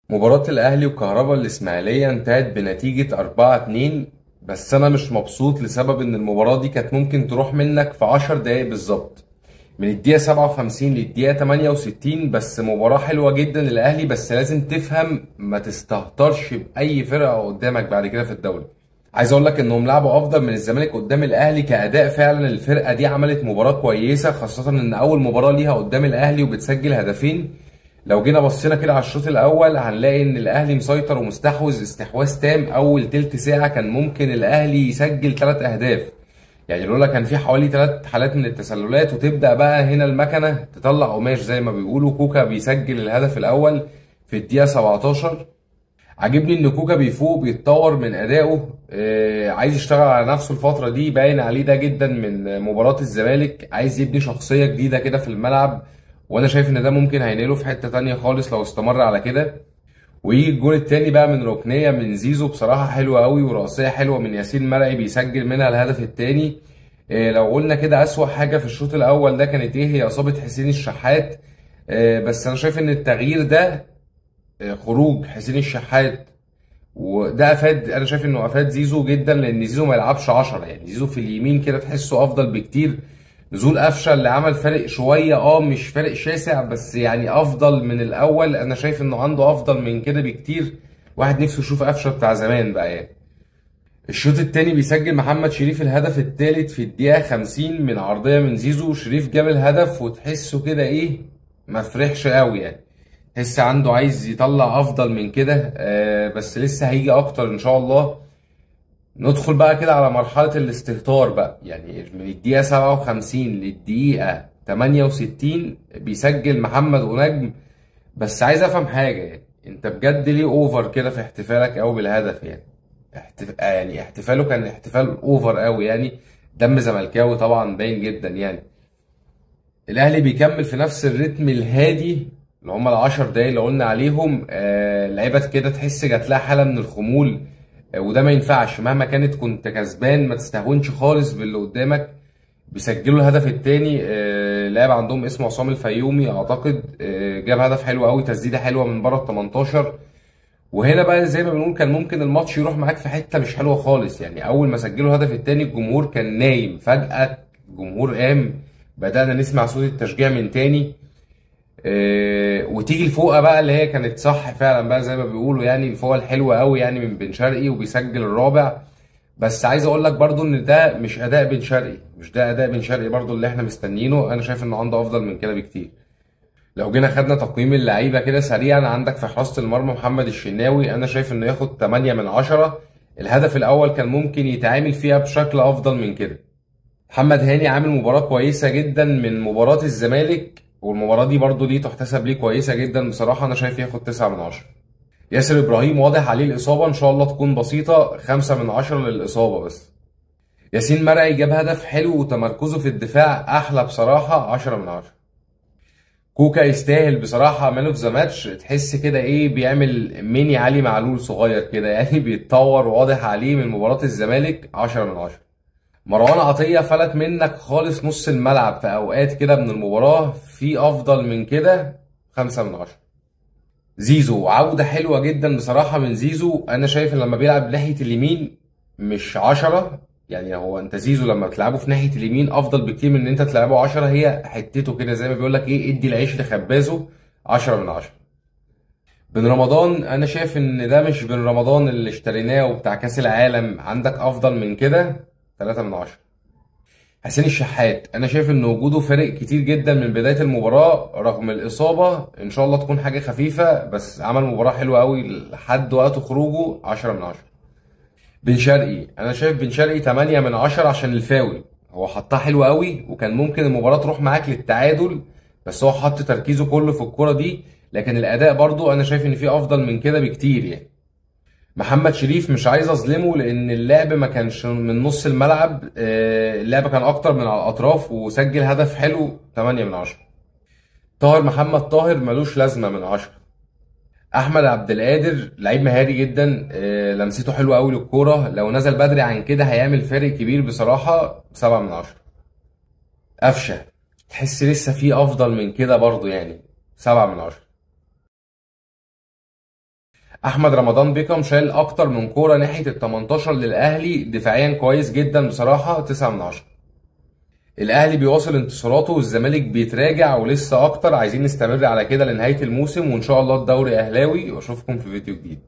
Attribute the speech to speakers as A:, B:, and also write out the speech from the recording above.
A: مباراة الأهلي وكهربا الإسماعيلية انتهت بنتيجة 4-2. بس أنا مش مبسوط لسبب إن المباراة دي كانت ممكن تروح منك في 10 دقايق بالظبط، من الدقيقة 57 للدقيقة 68. بس مباراة حلوة جدا للأهلي، بس لازم تفهم ما تستهترش بأي فرقة قدامك بعد كده في الدوري. عايز أقول لك إنهم لعبوا أفضل من الزمالك قدام الأهلي كأداء. فعلا الفرقة دي عملت مباراة كويسة، خاصة إن أول مباراة ليها قدام الأهلي وبتسجل هدفين. لو جينا بصينا كده على الشوط الاول هنلاقي ان الاهلي مسيطر ومستحوذ استحواذ تام. اول تلت ساعه كان ممكن الاهلي يسجل 3 اهداف، يعني لولا كان في حوالي 3 حالات من التسللات. وتبدا بقى هنا المكنه تطلع قماش زي ما بيقولوا. كوكا بيسجل الهدف الاول في الدقيقه 17. عاجبني ان كوكا بيفوق بيتطور من ادائه، عايز يشتغل على نفسه الفتره دي، باين عليه ده جدا من مباراه الزمالك. عايز يبني شخصيه جديده كده في الملعب، وانا شايف ان ده ممكن هينقله في حته تانية خالص لو استمر على كده. ويجي الجول التاني بقى من ركنيه من زيزو، بصراحه حلوه قوي، ورأسيه حلوه من ياسين مرعي بيسجل منها الهدف التاني. لو قلنا كده اسوأ حاجه في الشوط الاول ده كانت ايه؟ هي اصابه حسين الشحات. بس انا شايف ان التغيير ده، خروج حسين الشحات، وده افاد. انا شايف انه افاد زيزو جدا، لان زيزو ما يلعبش 10. يعني زيزو في اليمين كده تحسه افضل بكتير. نزول قفشه اللي عمل فارق شويه، مش فارق شاسع، بس يعني افضل من الاول. انا شايف انه عنده افضل من كده بكتير. واحد نفسه يشوف قفشه بتاع زمان بقى يعني. الشوط التاني بيسجل محمد شريف الهدف التالت في الدقيقه 50 من عرضيه من زيزو. شريف جاب الهدف وتحسه كده ايه، ما فرحش قوي يعني. لسه عنده عايز يطلع افضل من كده، بس لسه هيجي اكتر ان شاء الله. ندخل بقى كده على مرحلة الاستهتار بقى، يعني من الدقيقة 57 للدقيقة 68 بيسجل محمد ونجم. بس عايز افهم حاجة، يعني انت بجد ليه اوفر كده في احتفالك او بالهدف يعني؟ يعني احتفاله كان احتفال اوفر قوي يعني. دم زملكاوي طبعا باين جدا يعني. الاهلي بيكمل في نفس الريتم الهادي اللي هم العشر دقايق اللي قلنا عليهم. لعيبه كده تحس جات لها حاله من الخمول. وده ما ينفعش، مهما كنت كسبان ما تستهونش خالص باللي قدامك. بيسجلوا الهدف الثاني. لاعب عندهم اسمه عصام الفيومي اعتقد، جاب هدف حلو قوي، تسديده حلوه من بره ال 18. وهنا بقى زي ما بنقول كان ممكن الماتش يروح معاك في حته مش حلوه خالص. يعني اول ما سجلوا الهدف الثاني الجمهور كان نايم، فجاه الجمهور قام، بدأنا نسمع صوت التشجيع من تاني. وتيجي الفوقه بقى اللي هي كانت صح فعلا بقى زي ما بيقولوا، يعني الفوقه الحلوه قوي يعني من بن شرقي، وبيسجل الرابع. بس عايز اقول لك برضو ان ده مش اداء بن شرقي، مش ده اداء بن شرقي برضو اللي احنا مستنيينه. انا شايف انه عنده افضل من كده بكتير. لو جينا خدنا تقييم اللعيبه كده سريعا، عندك في حراسه المرمى محمد الشناوي، انا شايف انه ياخد 8 من 10. الهدف الاول كان ممكن يتعامل فيها بشكل افضل من كده. محمد هاني عامل مباراة كويسة جدا من مباراة الزمالك، والمباراة دي برضو دي تحتسب ليه كويسة جدا بصراحة. أنا شايف ياخد 9 من 10. ياسر إبراهيم واضح عليه الإصابة، إن شاء الله تكون بسيطة، 5 من 10 للإصابة بس. ياسين مرعي جاب هدف حلو، وتمركزه في الدفاع أحلى بصراحة، 10 من 10. كوكا يستاهل بصراحة مان اوف ذا ماتش. تحس كده إيه، بيعمل ميني علي معلول صغير كده يعني بيتطور، واضح عليه من مباراة الزمالك، 10 من 10. مروان عطية فلت منك خالص نص الملعب في أوقات كده من المباراة، في أفضل من كده، 5 من 10. زيزو عودة حلوة جدا بصراحة من زيزو. أنا شايف إن لما بيلعب ناحية اليمين مش 10. يعني هو أنت زيزو لما بتلعبه في ناحية اليمين أفضل بكتير من إن أنت تلعبه 10. هي حتته كده زي ما بيقول لك إيه، ادي العيش لخبازه، 10 من 10. بن رمضان أنا شايف إن ده مش بن رمضان اللي اشتريناه وبتاع كأس العالم، عندك أفضل من كده، 3 من 10. حسين الشحات انا شايف ان وجوده فارق كتير جدا من بدايه المباراه رغم الاصابه. ان شاء الله تكون حاجه خفيفه، بس عمل مباراه حلوه قوي لحد وقت خروجه، 10 من 10. بن شرقي انا شايف بن شرقي 8 من 10 عشان الفاول. هو حطها حلوه قوي، وكان ممكن المباراه تروح معاك للتعادل، بس هو حط تركيزه كله في الكره دي. لكن الاداء برضو انا شايف ان في افضل من كده بكتير يعني. محمد شريف مش عايز اظلمه، لان اللعب ما كانش من نص الملعب، اللعب كان اكتر من على الاطراف، وسجل هدف حلو، 8 من 10. طاهر محمد طاهر ملوش لازمه، من 10. احمد عبد القادر لعيب مهاري جدا، لمسته حلوه قوي للكوره، لو نزل بدري عن كده هيعمل فارق كبير بصراحه، 7 من 10. قفشه تحس لسه في افضل من كده برضه يعني، 7 من 10. احمد رمضان بيكم شايل اكتر من كوره ناحيه ال 18 للاهلي، دفاعيا كويس جدا بصراحه، 9 من 10. الاهلي بيواصل انتصاراته والزمالك بيتراجع ولسه اكتر، عايزين نستمر على كده لنهايه الموسم، وان شاء الله الدوري اهلاوي، واشوفكم في فيديو جديد.